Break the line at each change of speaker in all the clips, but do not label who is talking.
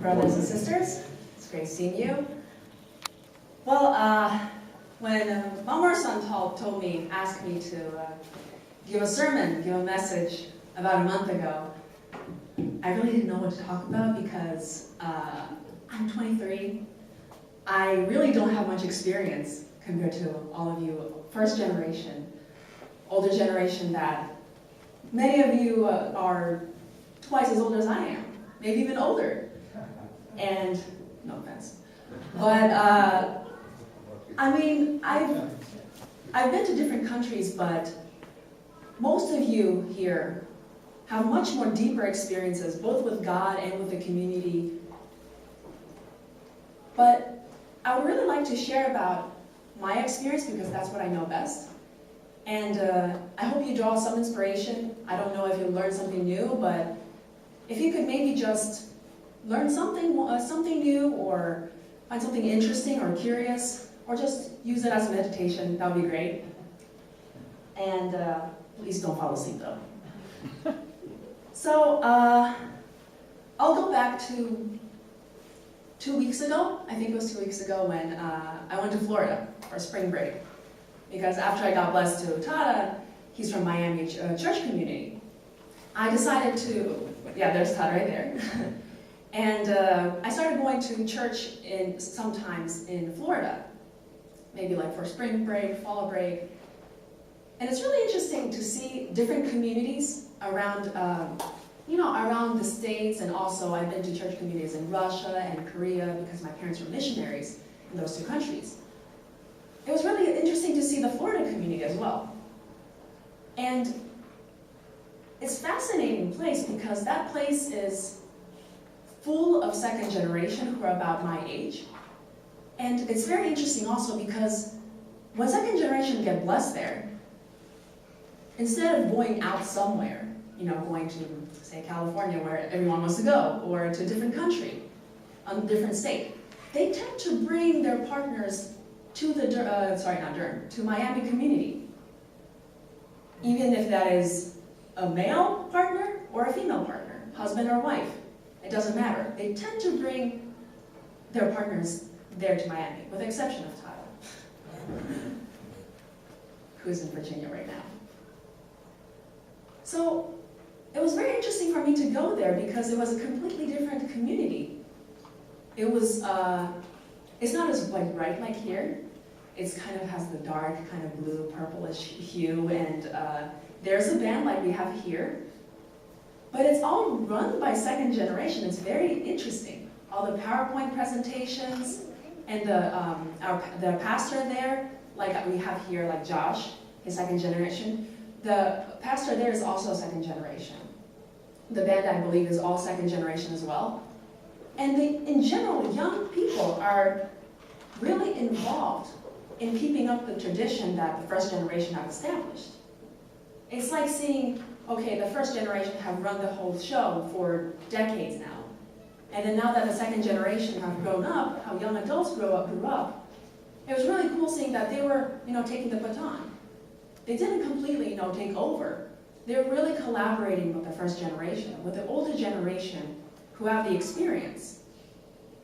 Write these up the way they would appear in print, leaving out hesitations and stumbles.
brothers and sisters. It's great seeing you. Well, when Mama-san asked me to give a sermon, give a message about a month ago, I really didn't know what to talk about because I'm 23. I really don't have much experience compared to all of you, first generation, older generation that many of you are twice as old as I am, maybe even older. And, no offense. But, I mean, I've been to different countries, but most of you here have much more deeper experiences, both with God and with the community. But I would really like to share about my experience because that's what I know best. And I hope you draw some inspiration. I don't know if you'll learn something new, but if you could maybe just learn something new, or find something interesting or curious, or just use it as a meditation, that would be great. And please don't fall asleep though. So I'll go back to 2 weeks ago. I think it was 2 weeks ago when I went to Florida for spring break. Because after I got blessed to Tada, he's from Miami church community. I decided to, yeah, there's Tada right there. And I started going to church sometimes in Florida, maybe like for spring break, fall break. And it's really interesting to see different communities around, around the States, and also I've been to church communities in Russia and Korea because my parents were missionaries in those two countries. It was really interesting to see the Florida community as well. And it's a fascinating place because that place is full of second generation who are about my age. And it's very interesting also because when second generation get blessed there, instead of going out somewhere, going to, say, California where everyone wants to go, or to a different country, a different state, they tend to bring their partners to the, to Miami community. Even if that is a male partner or a female partner, husband or wife, it doesn't matter. They tend to bring their partners there to Miami, with the exception of Tyler, who's in Virginia right now. So it was very interesting for me to go there because it was a completely different community. It was, it's not as bright like here. It kind of has the dark, kind of blue, purplish hue, and there's a band like we have here. But it's all run by second generation. It's very interesting. All the PowerPoint presentations, and the pastor there, like we have here, like Josh, his second generation. The pastor there is also second generation. The band, I believe, is all second generation as well. And in general, young people are really involved in keeping up the tradition that the first generation have established. It's like seeing, okay, the first generation have run the whole show for decades now. And then now that the second generation have grown up, how young adults grew up, it was really cool seeing that they were, taking the baton. They didn't completely, take over. They were really collaborating with the first generation, with the older generation who have the experience.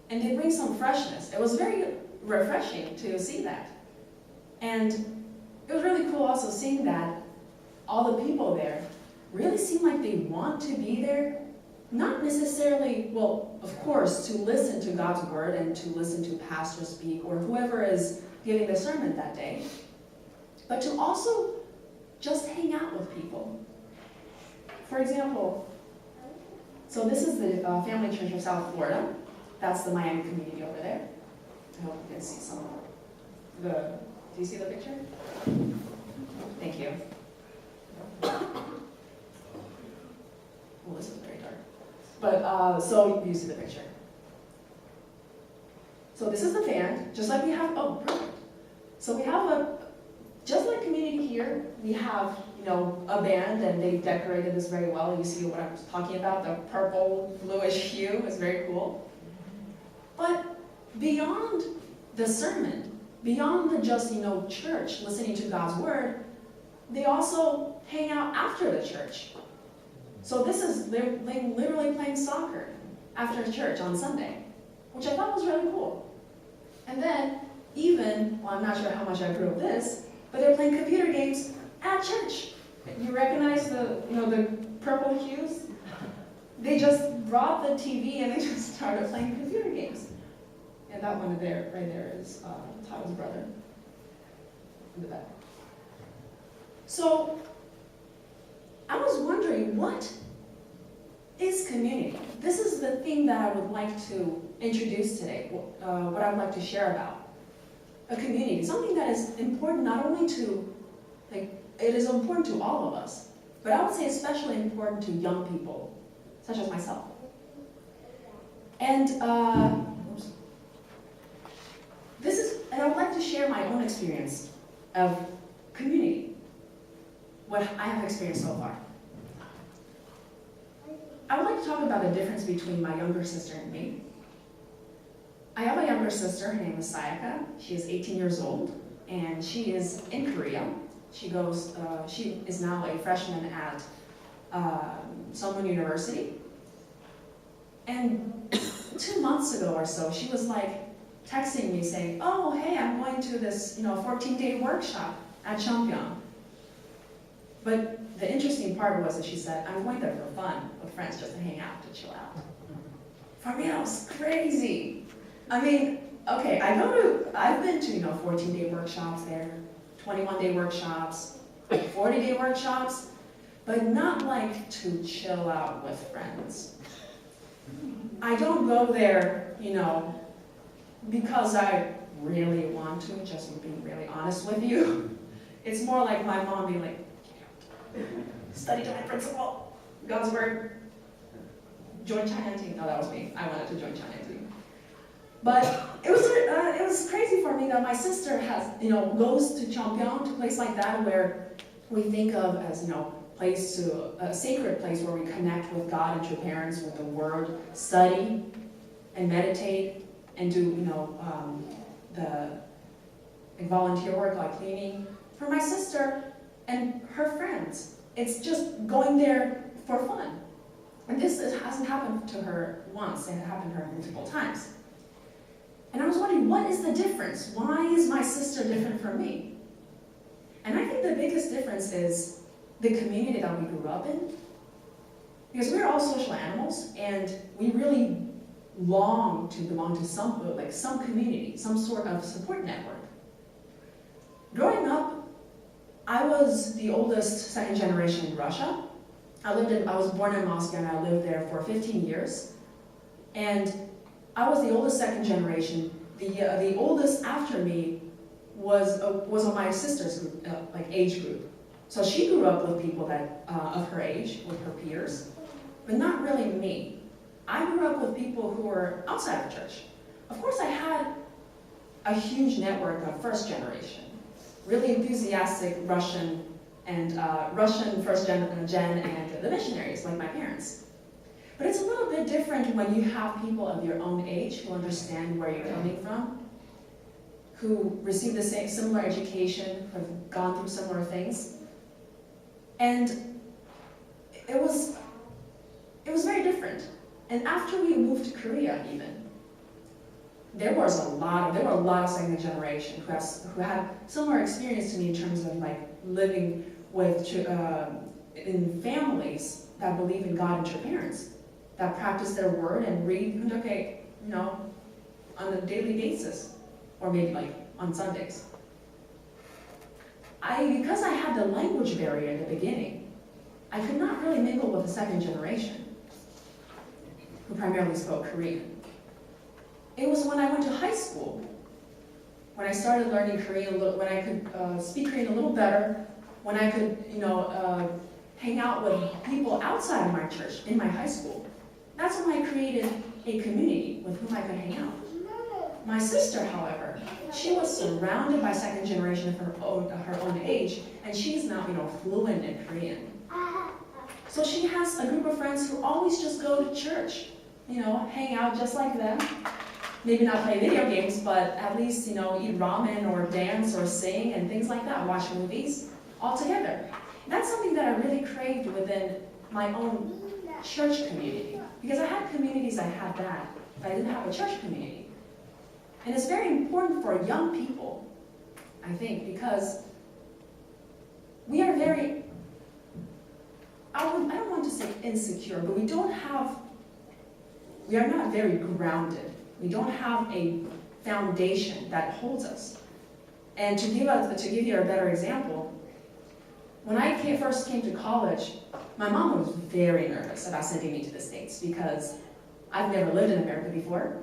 And they bring some freshness. It was very refreshing to see that. And it was really cool also seeing that all the people there really seem like they want to be there, not necessarily, well, of course, to listen to God's word and to listen to pastor speak or whoever is giving the sermon that day, but to also just hang out with people. For example, so this is the Family Church of South Florida. That's the Miami community over there. I hope you can see some of the, do you see the picture? Thank you. Well, this is very dark. But, so you see the picture. So this is the band, just like we have, oh, perfect. So we have just like community here, we have, a band, and they decorated this very well. You see what I'm talking about, the purple, bluish hue is very cool. But beyond the sermon, beyond the just, church, listening to God's word, they also hang out after the church. So this is, they're literally playing soccer. after church on Sunday, which I thought was really cool. And then well, I'm not sure how much I grew up this, but they're playing computer games at church. You recognize the purple hues? They just brought the TV and they just started playing computer games. And that one right there is Tyler's brother in the back. So I was wondering, what is community? This is the thing that I would like to introduce today, what I would like to share about. A community, something that is important not only to, it is important to all of us, but I would say especially important to young people, such as myself. And and I would like to share my own experience of community, what I have experienced so far. I would like to talk about the difference between my younger sister and me. I have a younger sister, her name is Sayaka. She is 18 years old, and she is in Korea. She is now a freshman at Somun University. And 2 months ago or so, she was texting me saying, oh, hey, I'm going to this 14-day workshop at Cheongpyeong. But the interesting part was that she said, I'm going there for fun with friends, just to hang out, to chill out. For me, that was crazy. I mean, okay, I've been to 14-day workshops there, 21-day workshops, 40-day workshops, but not to chill out with friends. I don't go there, because I really want to, just being really honest with you. It's more like my mom being like, study to my principal, God's word, join China team. No, that was me. I wanted to join China team. But it was crazy for me that my sister goes to Cheongpyeong, to a place like that where we think of as a sacred place where we connect with God and your parents with the Word, study and meditate and do the volunteer work like cleaning. For my sister and her friends, it's just going there for fun. And this hasn't happened to her once; it happened to her multiple times. And I was wondering, what is the difference? Why is my sister different from me? And I think the biggest difference is the community that we grew up in. Because we're all social animals, and we really long to belong to some community, some sort of support network. Growing up, I was the oldest second generation in Russia. I was born in Moscow, and I lived there for 15 years. And I was the oldest second generation. The oldest after me was on my sister's group, age group. So she grew up with people that of her age, with her peers, but not really me. I grew up with people who were outside of church. Of course, I had a huge network of first generation, really enthusiastic Russian first gen and the missionaries, like my parents. But it's a little bit different when you have people of your own age who understand where you're coming from, who received the similar education, who have gone through similar things. And it was very different. And after we moved to Korea even, there were a lot of second generation who had similar experience to me in terms of living with in families that believe in God and your parents, that practice their word and read on a daily basis, or maybe on Sundays. Because I had the language barrier at the beginning, I could not really mingle with the second generation, who primarily spoke Korean. It was when I went to high school, when I started learning Korean, when I could speak Korean a little better, when I could, hang out with people outside of my church in my high school. That's when I created a community with whom I could hang out. My sister, however, she was surrounded by second generation of her own age, and she's now, fluent in Korean. So she has a group of friends who always just go to church, hang out just like them. Maybe not play video games, but at least, eat ramen or dance or sing and things like that, watch movies, all together. That's something that I really craved within my own church community. Because I had communities that had that, but I didn't have a church community. And it's very important for young people, I think, because we are very, I don't want to say insecure, but we are not very grounded. We don't have a foundation that holds us. And to give you a better example, when I first came to college, my mom was very nervous about sending me to the States because I've never lived in America before.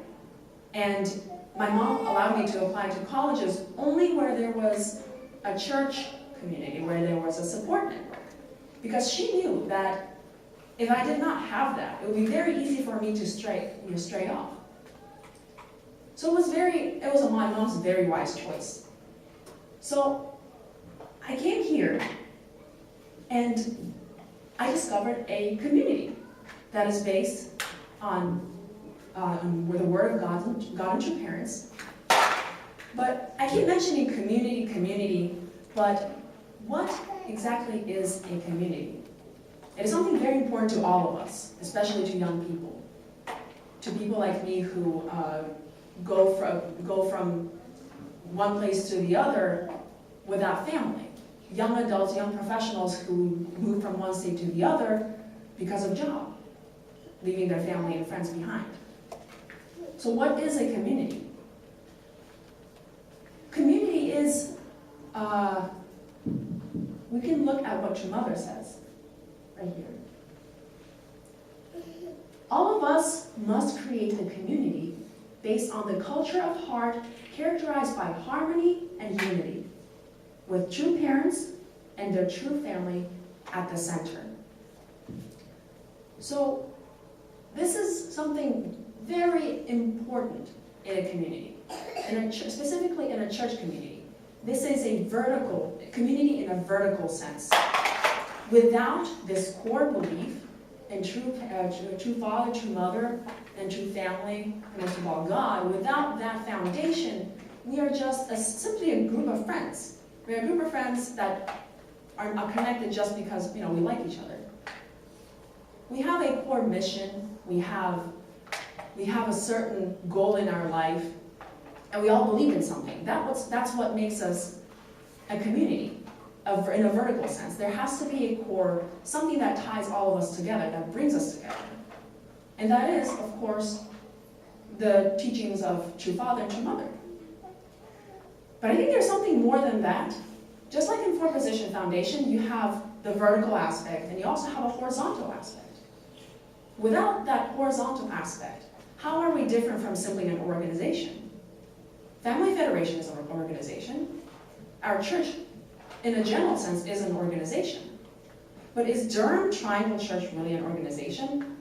And my mom allowed me to apply to colleges only where there was a church community, where there was a support network. Because she knew that if I did not have that, it would be very easy for me to stray off. So it was my mom's very wise choice. So I came here and I discovered a community that is based on where the Word of God and true parents. But I keep mentioning community, but what exactly is a community? It is something very important to all of us, especially to young people, to people like me who go from one place to the other without family. Young adults, young professionals who move from one state to the other because of job, leaving their family and friends behind. So what is a community? Community is, we can look at what your mother says, right here. All of us must create a community based on the culture of heart characterized by harmony and unity, with true parents and their true family at the center. So this is something very important in a community, specifically in a church community. This is a vertical community in a vertical sense. Without this core belief in true father, true mother, and true family, and most of all God, without that foundation, we are just simply a group of friends. We're a group of friends that are connected just because we like each other. We have a core mission. We have a certain goal in our life, and we all believe in something. That's what makes us a community. In a vertical sense, there has to be a core, something that ties all of us together, that brings us together. And that is, of course, the teachings of true father and true mother. But I think there's something more than that. Just like in Four Position Foundation, you have the vertical aspect, and you also have a horizontal aspect. Without that horizontal aspect, how are we different from simply an organization? Family Federation is an organization. Our church, in a general sense, is an organization. But is Durham Triangle Church really an organization?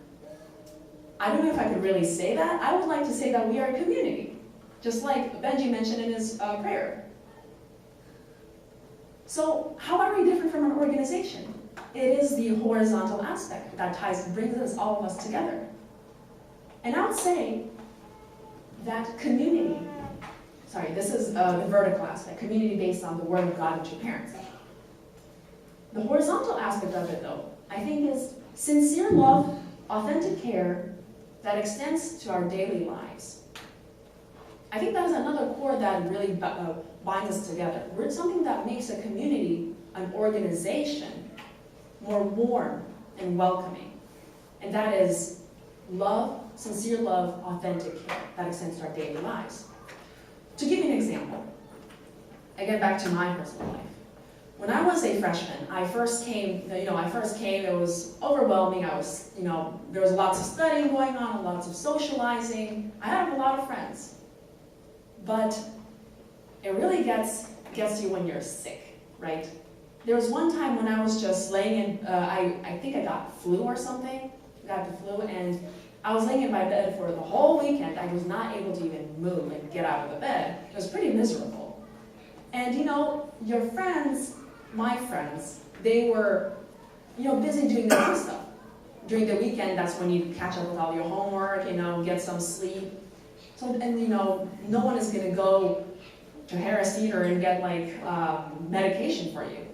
I don't know if I could really say that. I would like to say that we are a community, just like Benji mentioned in his prayer. So how are we different from an organization? It is the horizontal aspect that brings all of us together. And I would say that community, this is the vertical aspect, community based on the Word of God and true parents. The horizontal aspect of it, though, I think is sincere love, authentic care that extends to our daily lives. I think that is another core that really binds us together. We're something that makes a community, an organization, more warm and welcoming. And that is love, sincere love, authentic care that extends to our daily lives. To give you an example, again back to my personal life. When I was a freshman, I first came, it was overwhelming. There was lots of studying going on, lots of socializing. I had a lot of friends. But it really gets you when you're sick, right? There was one time when I was just laying in, I think I got flu or something, and I was laying in my bed for the whole weekend. I was not able to even move and get out of the bed. It was pretty miserable. And your friends, my friends, they were, busy doing their own stuff. During the weekend, that's when you catch up with all your homework, get some sleep. So, and no one is gonna go to Harris Teeter and get medication for you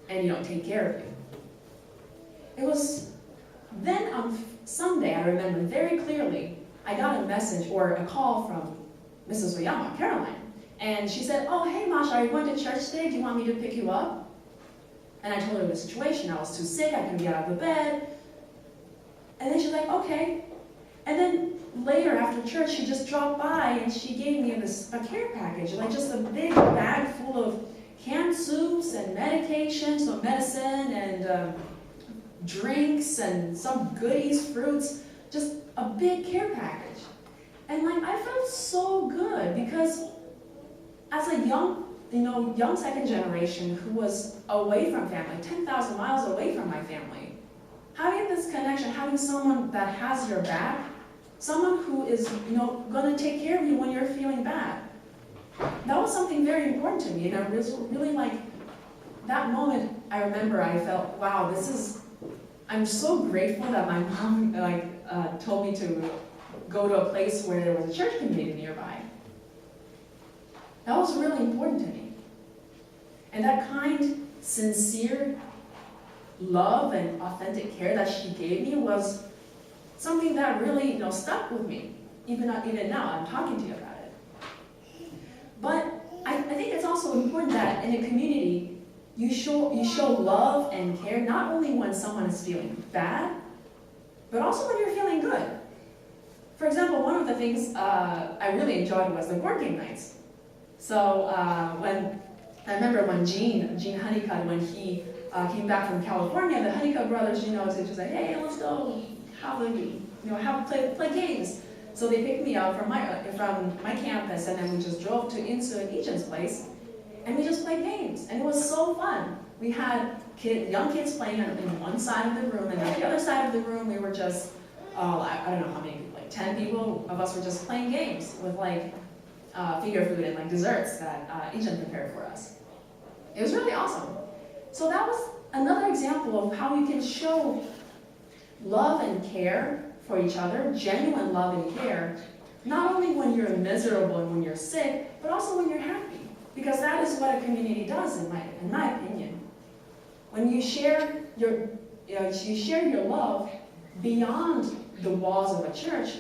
and take care of you. It was then Sunday, I remember very clearly, I got a message or a call from Mrs. Oyama, Caroline. And she said, oh, hey, Masha, are you going to church today? Do you want me to pick you up? And I told her the situation. I was too sick. I couldn't get out of the bed. And then she's like, okay. And then later after church, she just dropped by and she gave me a care package, like just a big bag full of canned soups and medication, so medicine and drinks and some goodies, fruits, just a big care package. And like I felt so good because as a young second generation who was away from family, 10,000 miles away from my family, having this connection, having someone that has your back, someone who is, going to take care of you when you're feeling bad. That was something very important to me, and I was really like, that moment, I remember I felt, wow, I'm so grateful that my mom told me to go to a place where there was a church community nearby. That was really important to me. And that kind, sincere love and authentic care that she gave me was something that really, stuck with me. Even now, I'm talking to you about it. But I think it's also important that in a community, you show love and care not only when someone is feeling bad, but also when you're feeling good. For example, one of the things I really enjoyed was the board game nights. So I remember when Gene Honeycutt, when he came back from California, the Honeycutt brothers, they just like, hey, let's go play games. So they picked me up from my campus, and then we just drove to Insu and Ichen's place, and we just played games, and it was so fun. We had young kids playing on one side of the room, and on the other side of the room, we were just, I don't know how many people, like 10 people of us were just playing games with finger food and desserts that Ichen prepared for us. It was really awesome. So that was another example of how we can show love and care for each other, genuine love and care, not only when you're miserable and when you're sick, but also when you're happy. Because that is what a community does, in my opinion. When you share your love beyond the walls of a church,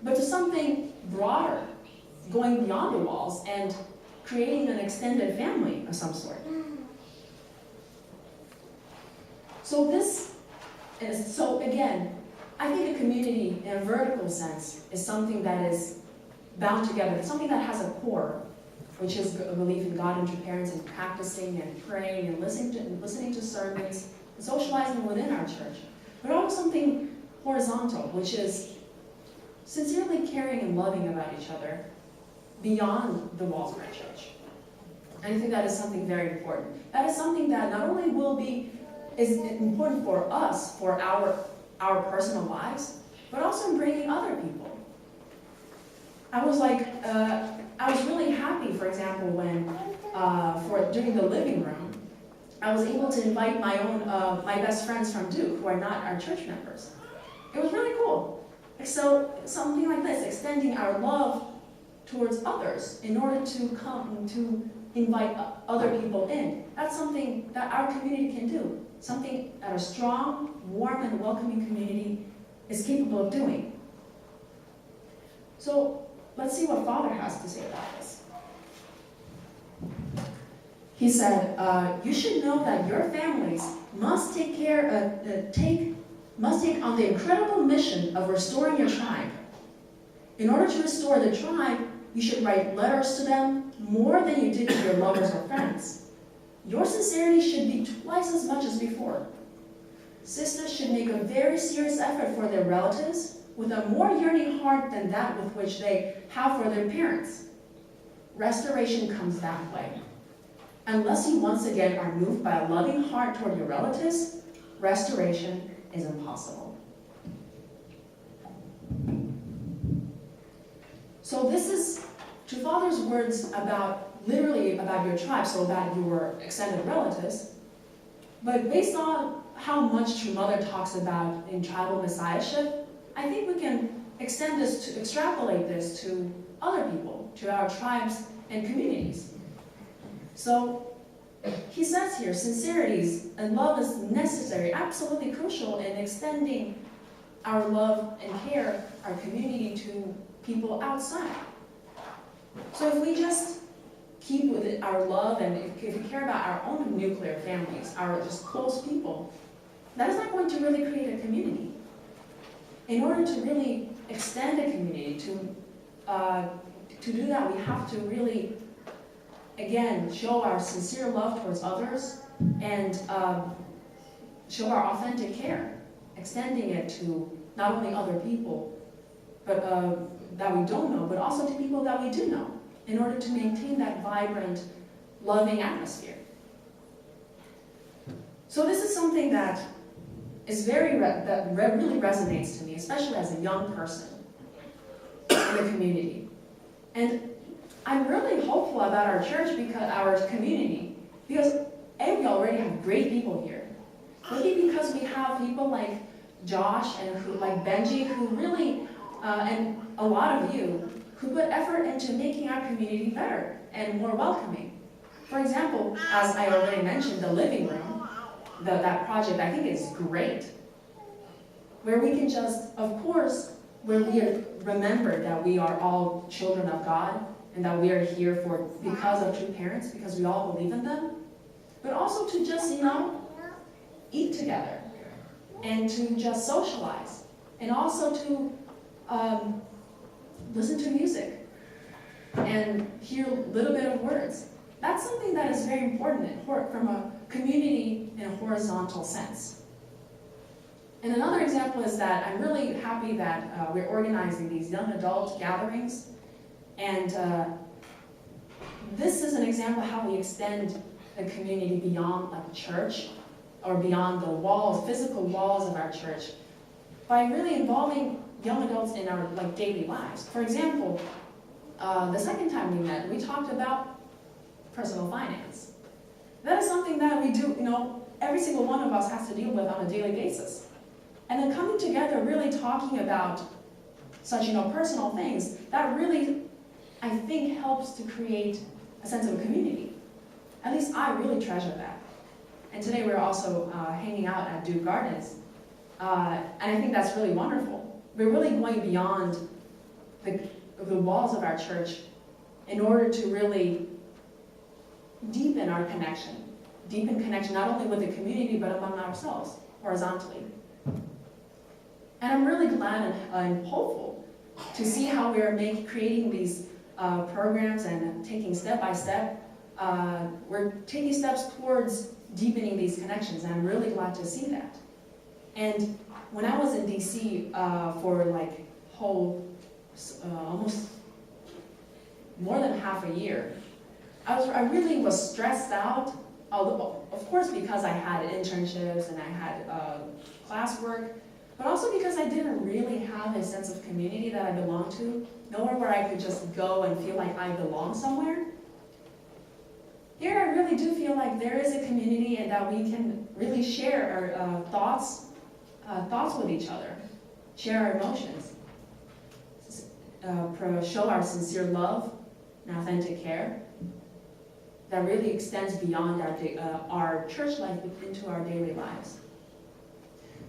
but to something broader, going beyond the walls and creating an extended family of some sort. So again, I think a community in a vertical sense is something that is bound together. It's something that has a core, which is a belief in God and your parents and practicing and praying and listening to sermons, and socializing within our church. But also something horizontal, which is sincerely caring and loving about each other beyond the walls of our church. And I think that is something very important. That is something that not only is important for us, for our personal lives, but also in bringing other people. I was really happy, for example, when during the living room, I was able to invite my best friends from Duke, who are not our church members. It was really cool. So something like this, extending our love towards others in order to come to invite other people in. That's something that our community can do. Something that a strong, warm, and welcoming community is capable of doing. So let's see what Father has to say about this. He said, you should know that your families must take on the incredible mission of restoring your tribe. In order to restore the tribe, you should write letters to them more than you did to your lovers or friends. Your sincerity should be twice as much as before. Sisters should make a very serious effort for their relatives with a more yearning heart than that with which they have for their parents. Restoration comes that way. Unless you once again are moved by a loving heart toward your relatives, restoration is impossible. So this is to Father's words literally about your tribe, so about your extended relatives. But based on how much True Mother talks about in tribal messiahship, I think we can extrapolate this to other people, to our tribes and communities. So he says here, sincerity and love is necessary, absolutely crucial in extending our love and care, our community to people outside. So if we just keep with it, our love, and if we care about our own nuclear families, our just close people, that is not going to really create a community. In order to really extend a community, to do that, we have to really, again, show our sincere love towards others and show our authentic care, extending it to not only other people but that we don't know, but also to people that we do know, in order to maintain that vibrant, loving atmosphere. So this is something that is really resonates to me, especially as a young person in the community. And I'm really hopeful about our church, because our community, because A, we already have great people here. Maybe because we have people like Josh and like Benji, who really, and a lot of you, who put effort into making our community better and more welcoming. For example, as I already mentioned, the living room, that project I think is great. Where we can just, of course, where we are remembered that we are all children of God and that we are here because of true parents, because we all believe in them. But also to just, eat together and to just socialize, and also to listen to music and hear a little bit of words. That's something that is very important from a community in a horizontal sense. And another example is that I'm really happy that we're organizing these young adult gatherings, and this is an example of how we extend the community beyond like church, or beyond the walls, physical walls of our church, by really involving young adults in our daily lives. For example, the second time we met, we talked about personal finance. That is something that we do, every single one of us has to deal with on a daily basis. And then coming together, really talking about such, personal things, that really, I think, helps to create a sense of a community. At least I really treasure that. And today we're also hanging out at Duke Gardens. And I think that's really wonderful. We're really going beyond the walls of our church in order to really deepen our connection. Deepen connection not only with the community, but among ourselves, horizontally. And I'm really glad and hopeful to see how we're creating these programs and taking step by step. We're taking steps towards deepening these connections, and I'm really glad to see that. And when I was in DC for almost more than half a year, I really was stressed out, of course because I had internships and I had classwork, but also because I didn't really have a sense of community that I belonged to, nowhere where I could just go and feel like I belong somewhere. Here I really do feel like there is a community and that we can really share our thoughts with each other, share our emotions, show our sincere love and authentic care that really extends beyond our church life into our daily lives.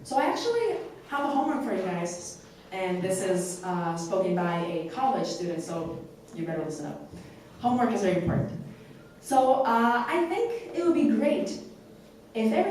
So I actually have a homework for you guys, and this is spoken by a college student, so you better listen up. Homework is very important. So I think it would be great if every